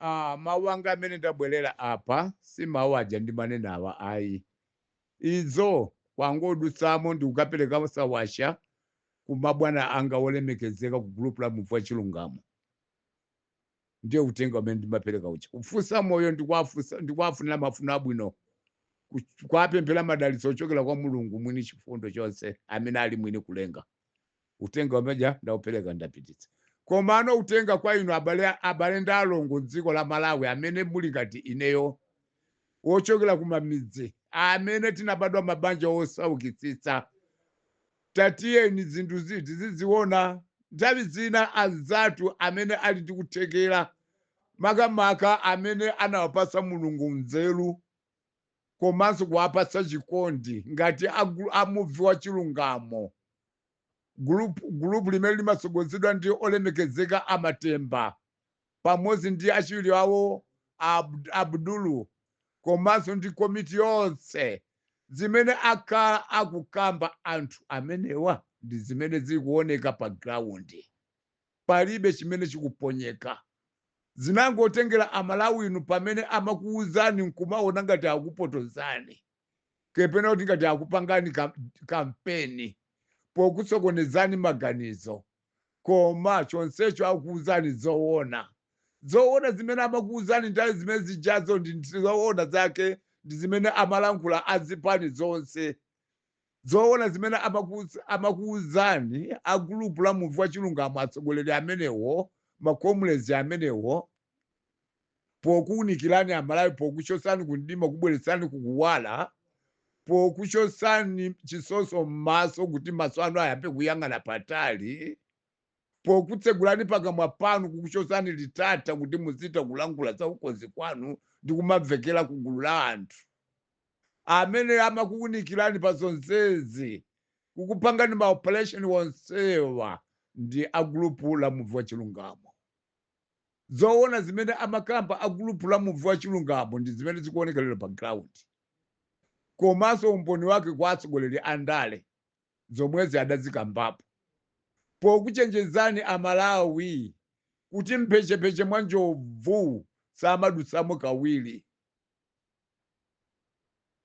mawu anga amene ndabwerera apa si mawu aja ndi manena awa ayi. Izo kwangodutsamo ndi kukapereka sawasha kumabwana anga olemekezeka ku group la muvu wa chilungamo. Ndiye utenga umene ndimapereka uchi. Kufunsa moyo ndikuwafunira mafuno abwino. Kuwapemphera madalitso ochokera kwa Mulungu mwini chifundo chonse amene ali mwini kulenga. Utenga umeja ndaupereka ndapititsa. Komano utenga kwa inu abale ndi alongo m'dziko la Malawi amene muli ngati ineyo ochokera kumamidzi amene tinabadwa mabanja osaukitsitsa. Tatiyeni zinthu ziti tiziziona nthawi zina anzathu amene ali ndi kuthekera makamaka amene anawapasa Mulungu nzeru komanso kuwapasa chikondi ngati amuvi wa chilungamo. Group limene limatsogozedwa ndi olemekezeka Amatemba pamodzi ndi achiwiri awo Abdulu komanso ndi komiti yonse zimene akhala akukamba anthu amenewa ndi zimene zili kuoneka pa ground. Palibe chimene chikuponyeka. Zinangotengera Amalawi inu pamene amakuwuzani nkumaona ngati akupotozani kapena kuti ngati akupangani kampeni pokusokonezani maganizo, koma chonsecho akuwuzani zoona. Zoona zimene amakuwuzani nthawi zimene zijazo ndi zoona zake ndi zimene amalankhula azipani zonse. Zoona zimene amakuwuzani a group la muvu wa chilungamo atsogoleri amenewo makomulezi amenewo pokuwunikirani Amalawi pokuchosani kundima kubweretsani kukuwala pokuchosani chisoso m'maso kuti maso anu ayambe kuyang'ana patali pokutsegulani pakamwa panu kukuchosani litata kuti muzita kulankhula za ukonzi kwanu ndi kumamvekera ku gulu la anthu amene amakuwunikirani pa zonsezi kukupangani maoperation wonsewa ndi a group la muvu wa chilungamo. Zoona zimene amakamba a group la muvu wa chilungamo ndi zimene zikuoneka lero pa ground. Komanso umboni wake kwa atsogoleri andale zomwezi adazikambapo pokuchenjezani Amalawi kuti mphechepeche mwa njovu samadutsamo kawiri.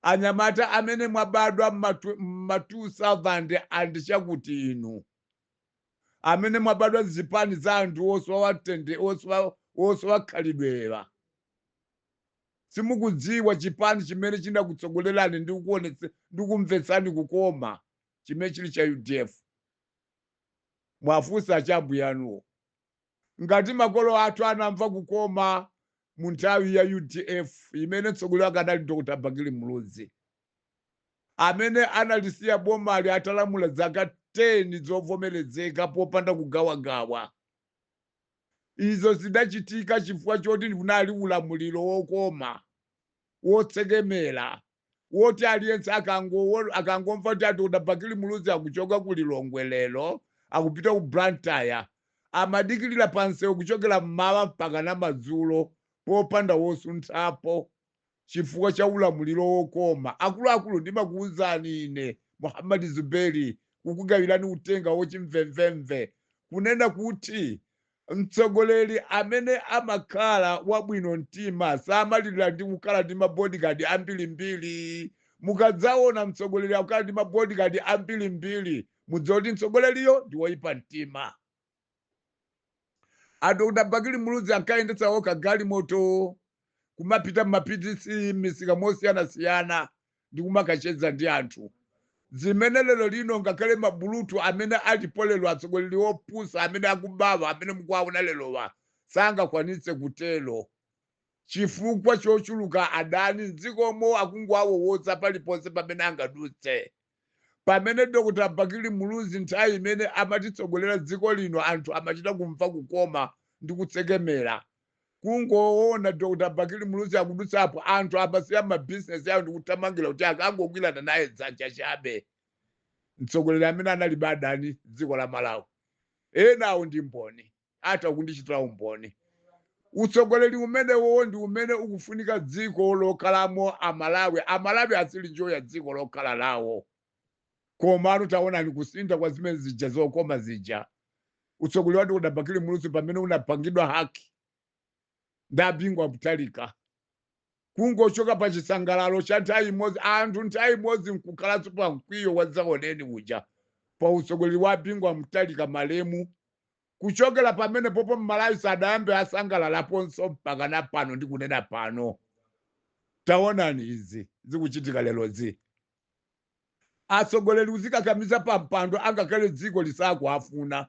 Anyamata amene mwabadwa ma 2000 andi chakuti inu amene mwabadwa zipani za anthu osowakhalidwera simukudziwa chipani chimene chinakutsogolerani ndi kumvetsani kukoma chimene chili cha UDF. Mwafunsa chambuyanuwo ngati makolo athu anamva kukoma mu nthawi ya UDF imene mtsogoleri wake anali Dr. Bakili Muluzi amene analisiya bomali atalamula zaka 10 zovomerezeka popanda kugawagawa. Izo zidachitika chifukwa choti kunali ulamuliro wokoma wotsekemera woti aliyense akangomva kuti Dr. Bakili Muluzi akuchoka ku Lilongwe lero akupita ku Blantyre amadikirira pansewu kuchokera mmawa mpaka namadzulo popanda wosunthapo chifukwa cha ulamuliro wokoma. Akuluakulu ndimakuwuzani ine Muhammad Zuberi kukugawirani utenga wochimvemvemve kunena kuti mtsogoleri amene amakhala wabwino mtima samalirira ndi kukhala ndi mabodyguard ambirimbiri. Mukadzaona mtsogoleri akukhala ndi mabodyguard ambirimbiri mudziwa kuti mtsogoleriyo ndi woyipa mtima. Dr. Bakili Muluzi ankayendetsa okha galimoto kumapita m'mapitisi m'misika mosiyanasiyana ndi kumakacheza ndi anthu. Zimene lero lino ngakhale mabulutu amene alipo lero atsogoleri opusa amene akubawa amene mukuwaona lerowa sangakwanitse kutero chifukwa chochuluka adani m'dzikomo akungowawowotsa paliponse pamene angadutse. Pamene Dr. Bakili Muluzi nthawi imene amatitsogolera dziko lino anthu amachita kumva kukoma ndi kutsekemera. Kungoona Dr. Bakili Muluzi akudutsapo anthu amasiya mabizinesi yawo ndi kuthamangira kuti akangogwirana naye dzanja chabe. Mtsogoleri amene analibe adani dziko la Malawi. Enawo ndi mboni ata kundichitira umboni. Utsogoleri umenewo ndi umene ukufunika dziko lokhalamo Amalawi. Amalawi asili njoya dziko lokhala lawo. Komano taonani kusintha kwa zimene zija zokoma zija. Utsogoleri wa Dr. Bakili Muluzi pamene unapangidwa haki ndabingwa kutalika kungochoka pa chisangalalo cha nthawi imodzi anthu nthawi imodzi nkukhalanso pa mkwiyo wa dzaoneni uja pa utsogoleri wa bingwa mtalika malemu kuchokera pamene popo mmalawi sadayambe asangalalaponso mpaka na pano ndikunena pano. Taonani izi zikuchitika lero zi atsogoleri uzikakamiza pa mpando angakhale dziko lisakuafuna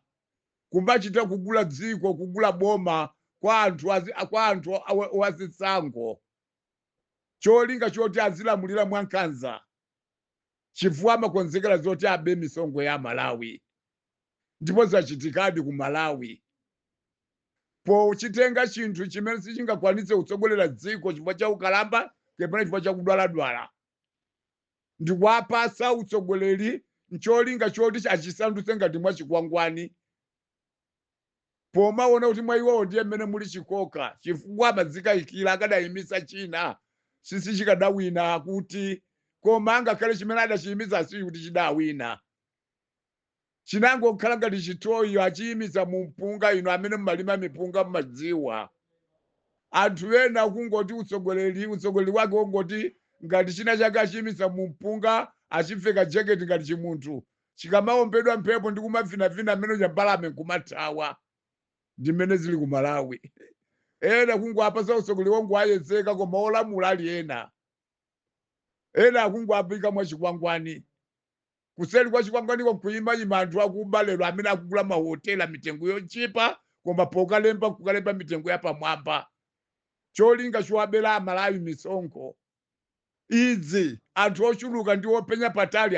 kumbachita kugula dziko kugula boma kwa anthu wazisango cholinga choti azilamulira mwankhanza chifukwa amakonzekera zoti abe misongo ya Malawi ndipo zachitikadi ku Malawi po chitenga chinthu chimene sichingakwanitse kutsogolera dziko chifukwa cha ukalamba kapena chifukwa cha kudwaladwala ndikuwapasa utsogoleri ncholinga choti achisandutse ngati mwa chikwangwani pomaona kuti mwa iwowo ndiye mmene muli chikoka chifukwa amadzikayikira akadayimisa china sisi chikadawina kuti koma angakhale chimene adachiyimisa si kuti chidawina chinangokhala ngati chitoyi achiyimisa mu mpunga ino amene mmalima mipunga mmadziwa anthu ena kungoti utsogoleri wake wongoti ngati china chake achiyimisa mu mpunga achiveka jaketi ngati chimunthu chikamaombedwa mphepo ndi kumavinavina amene chambalame nkumathawa ndi mmene zili ku Malawi. Ena kungoapasa utsogoleri wongo ayezeka koma olamula ali ena akungwapika mwa chikwangwani kuseri kwa chikwangwaniko nkuyimayima anthu akuba lero amene akugula mahotela mitengo yochipa koma kukalemba mitengo yapamwamba cholinga chiwabera Amalawi misonkho izi anthu ochuluka ndi openya patali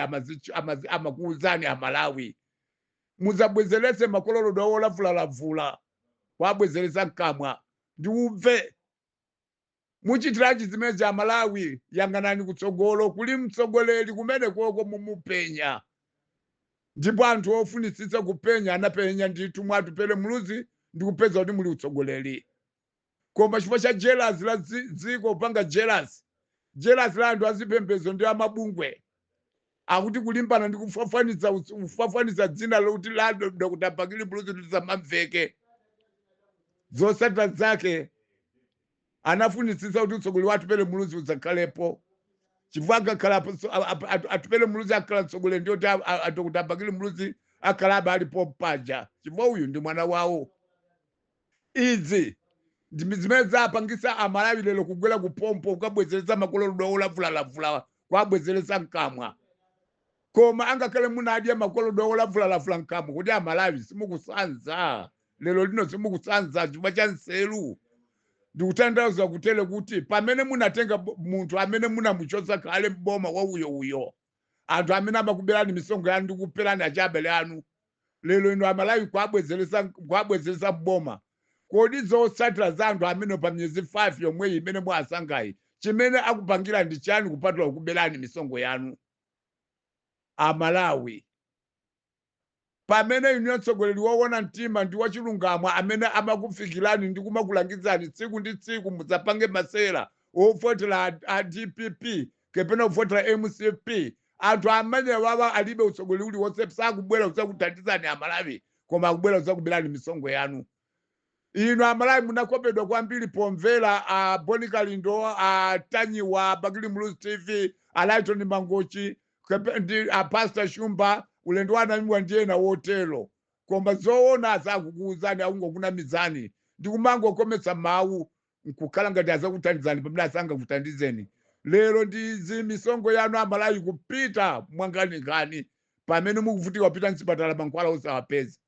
amakuuzani Amalawi muzabwezeretse makolorodwe olavulalavula wabwezeresa mkamwa ndi ubve muchitirachi zimene za Malawi yang'anani kutsogolo kuli mtsogoleri kumene koko mumupenya ndipo anthu ofunitsitsa kupenya anapenya ndithu mwatupere muluzi ndi kupeza kuti muli utsogoleri koma chifukwa cha jealous la dziko panga jealous la anthu azipembedzo ndi amabungwe akuti kulimbana ndi kufafanitsa dzina lokuti la Dr. Bagili Muluzi lisamamveke zosata zake anafunitsitsa kuti utsogoleri wa Atupele Muluzi udzakhalepo chifukwa akakhala Atupele Muluzi akhala mtsogoleri ndiyoti Dr. Bagili Muluzi akhalabe alipo paja chifukwa uyu ndi mwana wawo. Izi ndi zimene zapangisa Amalawi lero kugwera kupompo kukabwezeretsa makolorodwe olavulalavula kwabwezeretsa mkamwa koma angakhale munadya makolorodwe olavulalavula mkamwa kuti Amalawi simukusanza lero lino simukusanza chifukwa cha nseru ndikutanthauza kutele kuti pamene munatenga munthu amene munamuchotsa kale mboma wa uyo anthu amene amakuberani misongo yanu ndi kuperani achabale anu lero ino Amalawi kwabwezeretsa mboma kodi zotsatira za anthu amene pa myezi 5 yomwe imene mwasangayi chimene akupangira ndi chani kupatula kukuberani misongo yanu Amalawi pamene inu mtsogoleri woona mtima ndi wachilungamo amene amakufikirani ndi kumakulangizani tsiku ndi tsiku mudzapange masera ofotera a DPP kapena ofotera MCP anthu amene wawa alibe utsogoleri uliwonse sakubwera kudzakuthandizani Amalawi koma akubwera kudzakuberani misongo yanu. Inu Amalawi munakopedwa kwambiri pomvera a Boni Kalindo a Tanyiwa Bagili Muluzi TV Alaiton Mangochi ndi a Pastor Shumba ulendo wanamiwa ndiye na wotelo koma zoona azakukuuzani akungokuna mizani ndi kumangokometsa mawu nkukhala ngati azakuthandizani pamene asangakuthandizeni lero ndi misongo yanu Amalawi kupita mwanganikani pamene mukuvutika kupita msipatala mankhwala osawapeza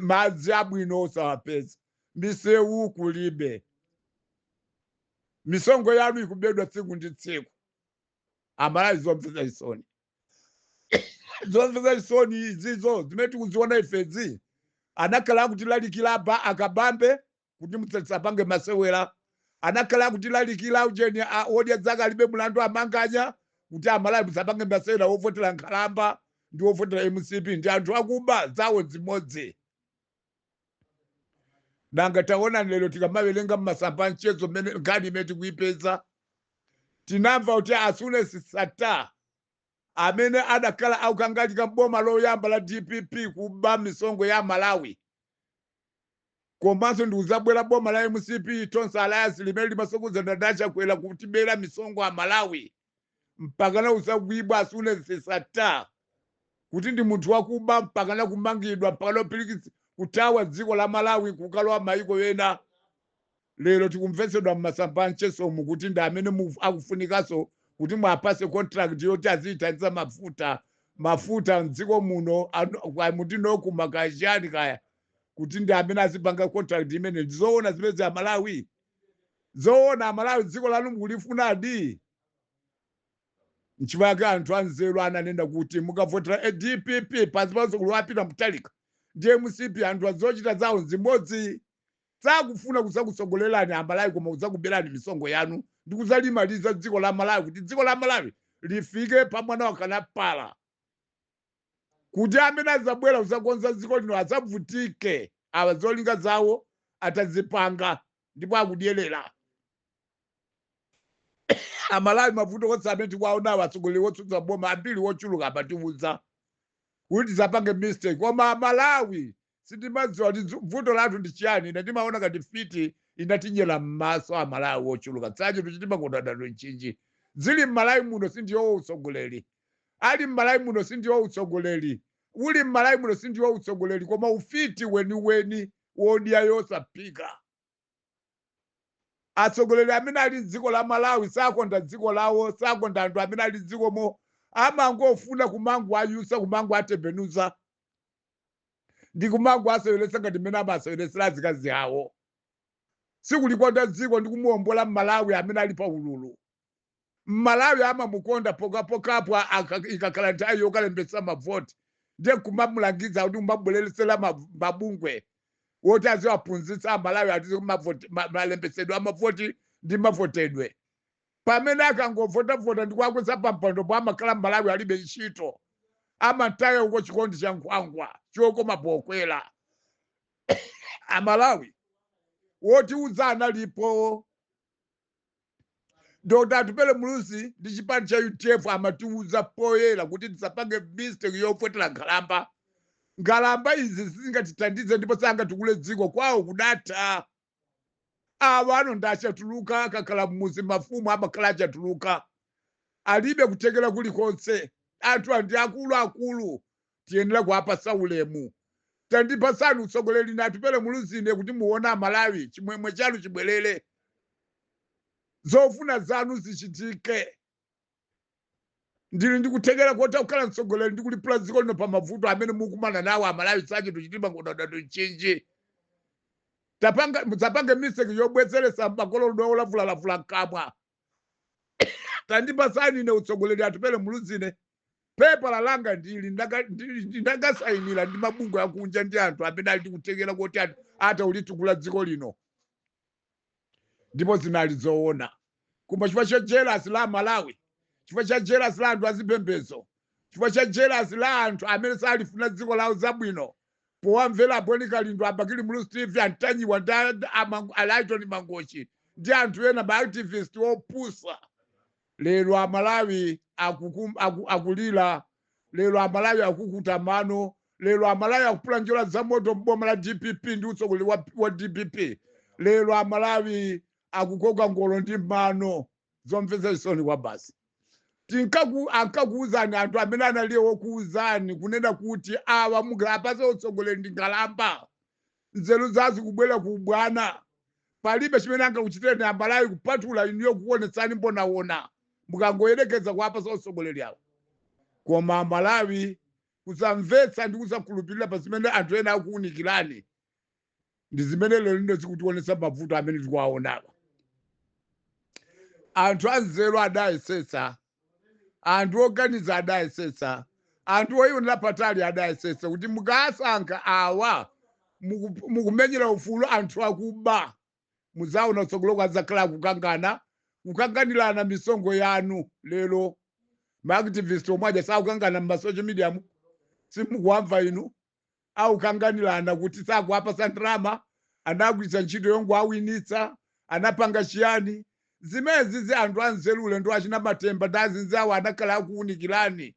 madzi abwino osawapeza misewu kulibe misongo yanu ikubedwa tsiku ndi tsiku Amalawi zomvetsa chisoni zomvetsa chisoni izizo zimene tikuziona ifedzi anakhala kutilalikira apa akabambe kuti musapange masewera anakhala kutilalikira ujeni odya dzaka alibe mulandu amanganya kuti Amalawi musapange masewera ovotera nkhalamba ndi ovotera MCP ndi anthu akuba zawo zimodzi. Nanga taona lero tikamawerenga mmasamba mchezo nkhani imene tikuyipeza tinamva kuti Asune Sata amene adakhala akukangalika mboma loyamba la DPP kuba misongo ya Malawi komanso ndikuzabwera boma la MCP tonse alliance limene limasokuza ndadacha kwera kutibera misongo a Malawi mpakana usagwibwa asunezesa ta kuti ndi munthu wakuba mpakana kumangidwa mpakana upirikitsa kutawa dziko la Malawi kukalowa maiko ena. Lero tikumvetsedwa mmasamba mchesomu kuti ndi amene akufunikanso kuti mwapase contract yoti azithandiza mafuta mdziko muno mutino kumakachani kaya kuti ndi amene azipanga contract imene ndizoona zimene za Malawi. Zoona Malawi dziko lanu mukulifunadi. Nchifukwa anthu anzeru ananena kuti mukavotera DPP pansi panso kuliwapita Mutharika ndi MCP anthu azochita zawo nzimodzi. Sakufuna kusakusogolerani Amalawi koma kuzakuberani misongo yanu ndi kuzalimaliza dziko la Malawi kuti dziko la Malawi lifike pamwana wakanapala. Kuti amene azabwera kuzakonza dziko lino azavutike azolinga zawo atazipanga ndipo akudyerera. Amalawi mavuto konse amene tikuwaonawo atsogoleri wotsutsa boma ambiri wochuluka amatiwuza kuti zapange mistake koma Amalawi sindimadziwa kuti vuto lathu ndi chiyani. Ine ndimaona ngati fiti inatinyera m'maso Amalawi wochuluka sache tuchitima kondadano nchinji zili m'Malawi muno sindiwo utsogoleri ali m'Malawi muno sindiwo utsogoleri uli m'Malawi muno sindiwo utsogoleri koma ufiti weni wodiya yosapika. Atsogoleri amene ali dziko la Malawi sakonda dziko lawo sakonda anthu amene ali dzikomo amangofuna kumangu ayusa kumangu atembenuza ndi kumangu aseweretsa ngati mmene amaseweretsera azikazi awo. Sikulikonda dziko ndi kumuwombola m'Malawi amene ali pa ululu. M'Malawi amamukonda pokapo ikakhala nthawi yokalembetsa mavoti ndiye kumamulangiza kuti umabwereresera mabungwe woti aziwaphunzitsa Amalawi ati malembetsedwe amavoti ndi mavotedwe. Pamene akangovota ndi kuwakweza pampando po amakhala m'Malawi alibe ntchito amataya uko chikondi cha nkhwangwa chokoma pokwera. Amalawi woti udzana lipo Dr. Atupele Mulusi ndi chipani cha UTF amatiuza poyera kuti tisapange mistake yofotera nkhalamba. Nkhalamba izi zingatithandize ndipo sangatikule dziko kwawo kudata. Awa anondachatuluka akakhala mmuzi mafumu amakhala achatuluka alibe kutekera kulikonse. Anthu andi akulu tiyenera kuwapasa ulemu. Tandipasani utsogoleri na Atupele Mulusi ine kuti muona Amalawi chimwemwe chanu chibwerere. Zofuna zanu zichitike. Ndili ndikutekera kota kukhala mtsogoleri ndi kulipula dziko lino pa mavuto amene mukumana nawo Amalawi sache tuchitima kondadano nchinji. Muzapange mistake yobwezeretsa makolono olavula kamwa. Tandipasani ine utsogoleri Atupele Mulusi ine. Pepa langa ndili ndagasayinira ndi mabungwe akunja ndi anthu amene ali kutekera kuti ata ulitukula dziko lino. Ndipo zinali zoona. Koma chifukwa cha jealous la Malawi, chifukwa cha jealous la anthu azipembedzo, chifukwa cha jealous la anthu amene salifuna dziko lawo zabwino, powamvera Boni Kalindo Abakili Mulusi TV antanyiwa ndi Alaiton Mangochi ndi anthu ena ma-activist opusa. Lero Amalawi akulira, lero Amalawi akukuta mano, lero Amalawi akupula njola za moto mboma la DPP ndi utsogoleri wa DPP. Lero Amalawi akukoka ngolo ndi mano zomvetsa isoni kwa basi. Ankakuuzani anthu amene analiye wokuuzani kunena kuti awa mungapase utsogoleri ndi nkhalamba. Nzeru zazi kubwera kubwana. Palibe chimene angakuchitireni Amalawi kupatula iniyo kuonetsani mbonaona. Mukangoyerekeza kuwapasa utsogoleri awo. Koma Amalawi kusamvetsa ndi kusakhulupirira pa zimene anthu ena akuunikirani. Ndi zimene lero ndo zikutionetsa mavuto amene tikuwaonawa. Anthu anzeru adayesetsa, anthu oganiza adayesetsa, anthu oyionera patali adayesetsa kuti mukasankha awa mukumenyera ufulu anthu akuba. Muzaona utsogolo kwazakhala kukanganirana misongo yanu. Lero ma-activist omwe sakukangana m'masocial media simukuwamva inu. Akukanganirana kuti sakuwapasa ndalama, anagwiritsa ntchito yongo awinitsa, anapanga chiyani. Zimezi anthu anzelule ndo achina matemba ndazinzi awo anakhala akuunikirani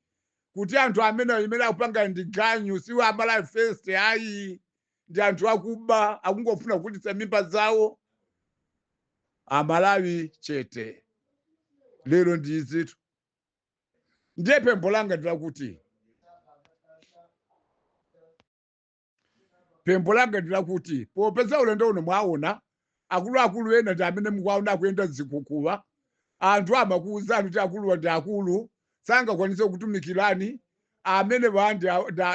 kuti anthu amene akupanga ndi ganyu siwo Amalawi first ayi. ndi anthu akuba akungofuna kugulitsa mimba zawo. Amalawi chete lero ndi izitu. Ndiye pempho langa ndilakuti popeza ulendo uno mwaona akuluakulu ena ndi amene mukuwaona akuyenda zikukuwa, anthu amakuwuzani kuti akuluwa ndi akulu sangakwanise kutumikirani, amene bandi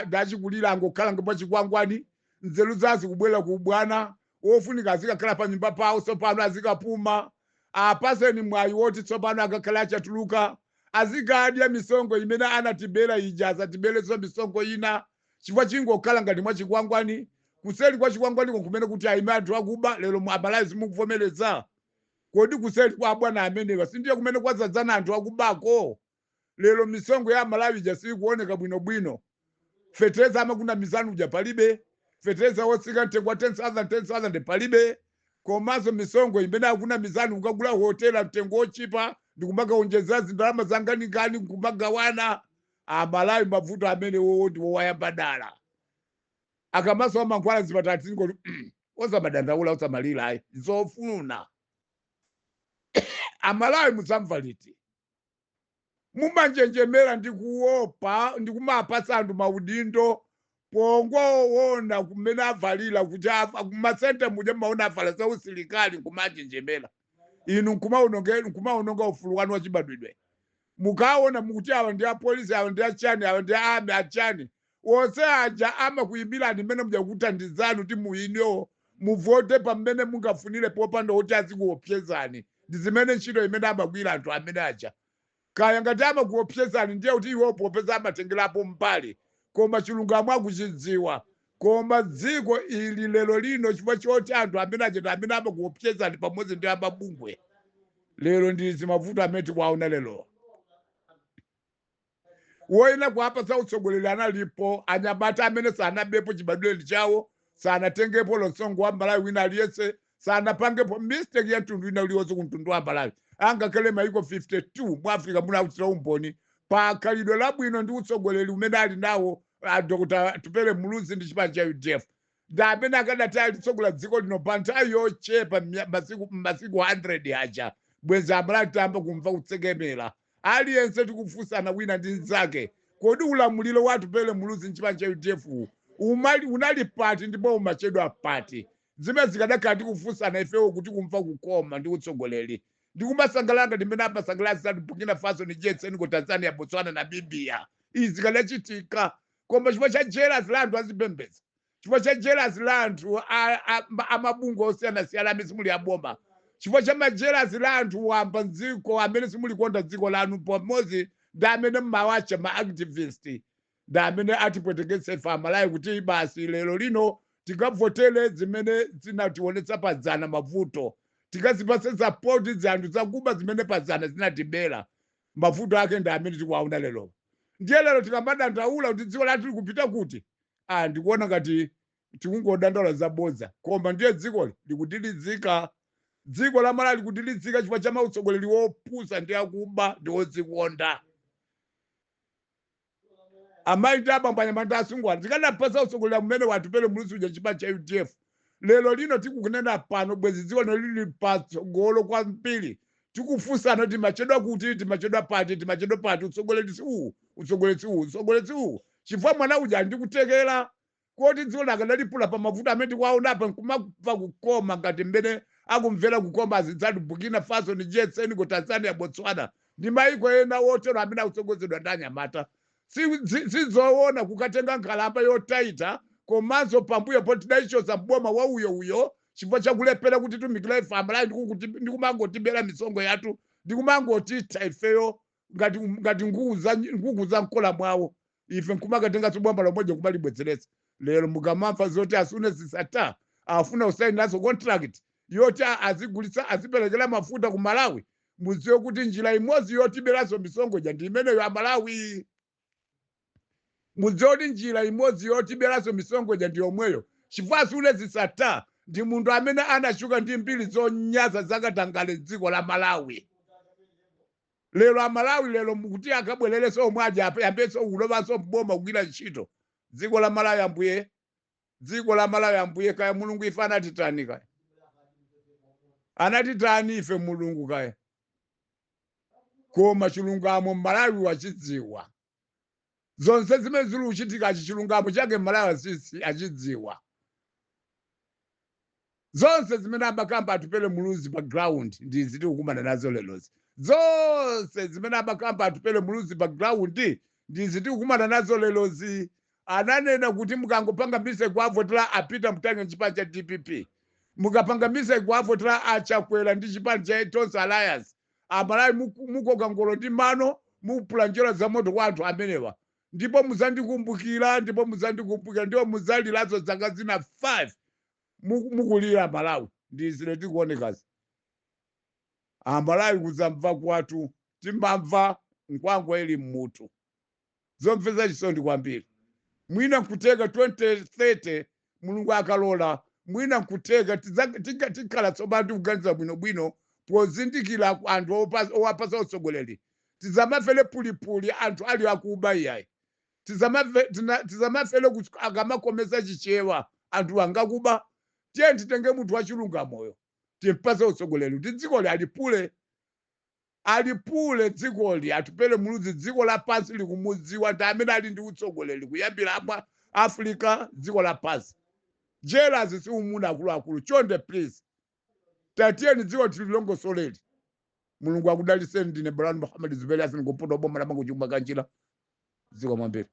ndachikulira angokhala ngapa chikwangwani, nzeru zazi kubwera ku bwana wofunika azikakhala pa nyumba pawo tsopano azikapuma, apaseni mwayi woti tsopano akakhala achatuluka azikadya misongo imene anatibera ija asatibereso misongo ina, chifukwa chingokhala ngati mwa chikwangwani. Kuseli kwa chikwangwani kumene kuti aime anthu akuba lero mu Amalawi simukuvomereza. Kodi kuseli kwa bwana amenewa sindiye kumene kwadzadzana anthu akubako. Lero misongo ya Amalawi ija sikuoneka bwinobwino. Fetereza amakuna mizanu uja palibe, fetereza wotsika mtengo wa 10,000 palibe, komanso misongo imene akuna mizanu ukagula hotela mtengo wochipa ndikumakaonjeza zindalama zanganikani nkumagawana. Amalawi mavuto amene wowo ndi wowayamba dala. Akamaso amankhwala zipatala ngoti osabadandaula osamalira ayi zofuna. Amalawi musamva liti mumanjenjemera ndi kuopa ndi kumapasa anthu maudindo pongowona kumene avalira kuti kumasente muje maona avala za usilikali nkumanjenjemera. Inu nkumaononga ufulu wanu wachibadwidwe. Mukaona mukuti awa ndi apolisi awa ndi achani awa ndi ame achani wose aja amakuyimbirani mmene mujakuthandizani kuti muyinewo muvote pamene mungafunire popanda kuti azikuopsezani. Ndi zimene ntchito imene amagwira anthu amene aja. Kaya ngati amakuopsezani ndiye kuti iwo popeza amatengerapo mbali, koma chilungamo akuchidziwa. Koma dziko ili lero lino chifukwa choti anthu amene aja amene amakuopsezani pamodzi ndi amabungwe. Lero ndi zimavuto amene tikuwaona lero. Woyina kuapasa utsogoleri analipo, anyamata amene sanabepo chibadwire chawo, sanatengepo losongo wa Malawi wina aliyese, sanapangepo mistake ya mtundu ina uliwonse kumtundu wa Malawi. Angakhale maiko 52 mu Africa muna kuchita umboni pa khalidwe labwino ndi utsogoleri umene ali nawo Dr. Tupele Muluzi ndi chipani cha UDF. Ndi amene akanati alitsogola dziko lino pa nthawi yochepa masiku 100 aja. Bwenzi Amalawi tamba kumva kutsekemera. Aliyense tikufunsana wina ndi nzake. Kodi ulamuliro wa Tupele Muluzi nchipani cha UDF unali pati ndipo umachedwa pati. Zimene zikadakhala tikufunsana ifewo kuti kumva kukoma ndi utsogoleri. Ndikumasangalanga ndimene amasangalasa Burkina Faso, Niger, Senegal, Tanzania, Botswana na Namibia. Izi zikadachitika. Koma chifukwa cha jealous la anthu azipembedza, chifukwa cha jealous la anthu amabungwe osiyanasiyana amene simuli aboma, chifukwa cha majealous la anthu wamba mdziko amene simulikonda dziko lanu pamodzi ndi amene mmawacha ma-activist, ndi amene atipwetekese ife Amalawi kuti basi lero lino tikavotele zimene zinationetsa padzana mavuto, tikazipase sapoti za anthu zakuba zimene padzana zinatibera. Mavuto ake ndi amene tikuwaona lero. Ndiye lero tikamadandaula kuti dziko lathu likupita kuti ndikuona ngati tikungodandaula zabodza, koma ndiye dziko likudilizika. Dziko la Malawi likudilizika chifukwa cha mautsogoleri wopusa ndi akuba ndi odzikonda. Amayi ndi abambo anyamata asungwana tikanapasa utsogoleri umene watupele Muluzi uja chipani cha UDF. Lero lino tikukunena pano bwezi dziko lino lili patsogolo kwambiri. Tikufunsana kuti machedwa kuti timachedwa pati utsogoleri uwu utsogoleri uwu chifukwa mwana uja ndikutekera koti dziko lakanalipula pa mavuto amene tikuwaona apa nkumapfa kukoma ngati mmene akumvera kukoma azidzatu Burkina Faso, Niger, Senegal, Tanzania, Botswana ndi maiko ena wotero amene akutsogozedwa ndi anyamata. Sizoona kukatenga nkhalamba yotaita komanso pambuyo poti tidaichoza mboma wa uyo chifukwa chakulepera kuti tumikira ife Amalawi ndikumangotibera misongo yathu ndikumangotitha ifeyo ngati nkhuku za mkola mwawo. Ife nkumakatenganso bomba lomweja kumalibwezeretsa. Lero mukamamva zoti asune zisata afuna usainaso contract yoti azigulitsa aziperekera mafuta ku Malawi, mudziwe kuti njira imodzi yotiberanso misongo ija ndi imeneyo Amalawi. Mudziwe kuti njira imodzi yotiberanso misongo ija ndi yomweyo chifukwa asune zisata ndi munthu amene anachuka ndi mbiri zonyaza zakatangale dziko la Malawi. Lero Amalawi lero mukuti akabwerereso omwe aja yambeso ulobanso mboma kugwira ntchito dziko la Malawi ambuye. dziko la Malawi ambuye kaya mulungu ife anatitani kaya anatitani ife mulungu kaya koma chilungamo Malawi wachidziwa zonse zimene zili kuchitika chilungamo chake Malawi sisi achidziwa zonse zimene amakamba atupele muluzi pa ground ndi ziti kukumana nazo lelozi zonse zimene amakamba atupele muluzi pa ground ndi ziti kukumana nazo lelozi ananena kuti mukangopanga mise kuavotera apita mutenge chipani cha DPP mukapanga mise kuavotera achakwera ndi chipani cha Tonse Alliance Amalawi mukoka ngolo ndi mano mupula njira za moto kwa anthu amenewa ndipo muzandikumbukira ndipo muzalilazo zaka zina 5 mukulira Malawi ndi zile tikuonekazi Malawi kuzamva kwathu timbamva nkwangwa ili mmutu zomveza chisondi kwambiri mwina kuteka 2030 mulungu akalola mwina kuteka tikhala tsopano tikuganiza bwinobwino pozindikira anthu owapasa utsogoleri tizamafele pulipuli anthu ali akuba iyayi tizamafele akamakomesa chichewa anthu angakuba tiye titenge munthu wachilungamoyo timpase utsogoleri kuti dzikoli alipule dzikoli atupele muluzi dziko lapansi likumudziwa ndi amene ali ndi utsogoleri kuyambira apa Africa dziko lapansi jealous si umuna akuluakulu chonde please tatiyeni dziko tililongosoleli mulungu akudaliseni ndine Brown Muhammad Zuberi asini kuputa boma lamangu chumba kanjira dziko mwambiri